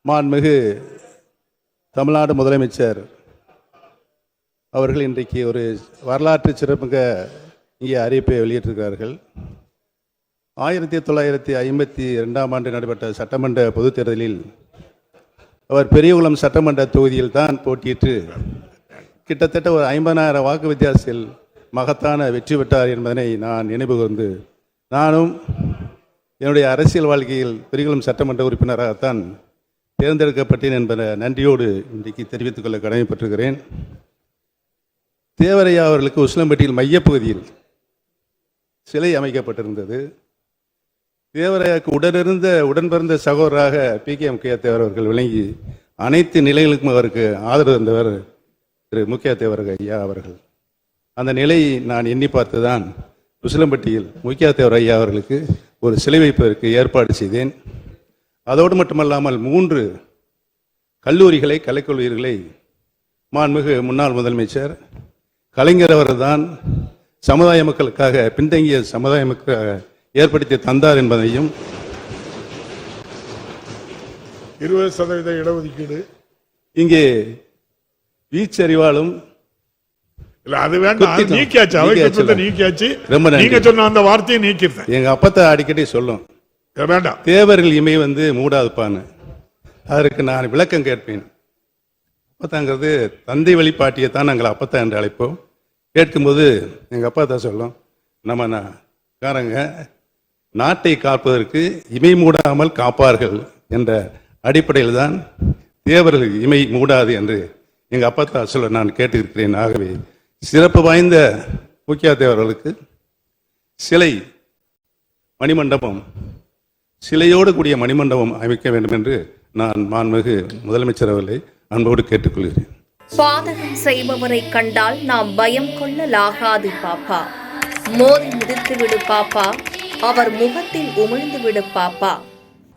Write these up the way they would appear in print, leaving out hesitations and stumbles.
மாண்புமிகு தமிழ்நாடு முதலமைச்சர் அவர்கள் இன்றைக்கு ஒரு வரலாற்று சிறப்புமிக்க இங்கே அறிவிப்பை வெளியிட்டிருக்கிறார்கள். 1952ஆம் ஆண்டு நடைபெற்ற சட்டமன்ற பொதுத் தேர்தலில் அவர் பெரியகுளம் சட்டமன்ற தொகுதியில் தான் போட்டியிட்டு கிட்டத்தட்ட ஒரு 50,000 வாக்கு வித்தியாசத்தில் மகத்தான வெற்றி பெற்றார் என்பதனை நான் நினைவு கூர்ந்து, நானும் என்னுடைய அரசியல் வாழ்க்கையில் பெரியகுளம் சட்டமன்ற உறுப்பினராகத்தான் தேர்ந்தெடுக்கப்பட்டேன் என்பதை நன்றியோடு இன்றைக்கு தெரிவித்துக் கொள்ள கடமைப்பட்டிருக்கிறேன். தேவரையா அவர்களுக்கு உசிலம்பட்டியில் மையப்பகுதியில் சிலை அமைக்கப்பட்டிருந்தது. தேவரையாவுக்கு உடன் பிறந்த சகோதரராக PK முக்கையா தேவர் அவர்கள் விளங்கி அனைத்து நிலைகளுக்கும் அவருக்கு ஆதரவு தந்தவர் திரு முக்கையா தேவர் ஐயா அவர்கள். அந்த நிலையை நான் எண்ணி பார்த்துதான் உசிலம்பட்டியில் முக்கையா தேவர் ஐயா அவர்களுக்கு ஒரு சிலை வைப்பதற்கு ஏற்பாடு செய்தேன். அதோடு மட்டுமல்லாமல் 3 கல்லூரிகளை, கலைக்கல்லூரிகளை மாண்புமிகு முன்னாள் முதலமைச்சர் கலைஞர் அவர்தான் சமுதாய மக்களுக்காக, பின்தங்கிய சமுதாய மக்களுக்காக ஏற்படுத்தி தந்தார் என்பதையும் 20% இடஒதுக்கீடு இங்கே வீச்சறிவாலும் அது வேண்டாம், நீக்கியாச்சு. நீங்க சொன்ன அந்த வார்த்தையை நீக்கிறேன். எங்க அப்பத்தை அடிக்கடி சொல்லும், வேண்டாம் தேவர்கள் இமை மூடாதுப்பான்னு. அதற்கு நான் விளக்கம் கேட்பேன். அப்பத்தாங்கிறது தந்தை வழிபாட்டியை தான் நாங்கள் அப்பத்தா என்று அழைப்போம். கேட்கும்போது எங்கள் அப்பா தான் சொல்லும், நம்ம காரங்க நாட்டை காப்பதற்கு இமை மூடாமல் காப்பார்கள் என்ற அடிப்படையில் தான் தேவர்கள் இமை மூடாது என்று எங்கள் அப்பா தான் சொல்ல நான் கேட்டிருக்கிறேன். ஆகவே சிறப்பு வாய்ந்த முக்கிய தேவர்களுக்கு சிலை, மணிமண்டபம், சிலையோடு கூடிய மணிமண்டபம் அமைக்க வேண்டும் என்று நான் மாண்புமிகு முதலமைச்சர் அவர்களை அன்போடு கேட்டுக்கொள்கிறேன். பாதகம் செய்பவரை கண்டால் நாம் பயம் கொள்ளலாகாது பாப்பா. மோதி மிதித்து விடு பாப்பா, அவர் முகத்தில் உமிழ்ந்து விடு பாப்பா.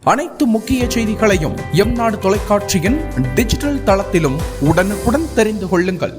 அனைத்து முக்கிய செய்திகளையும் எம் நாடு தொலைக்காட்சியின் டிஜிட்டல் தளத்திலும் உடனுக்குடன் தெரிந்து கொள்ளுங்கள்.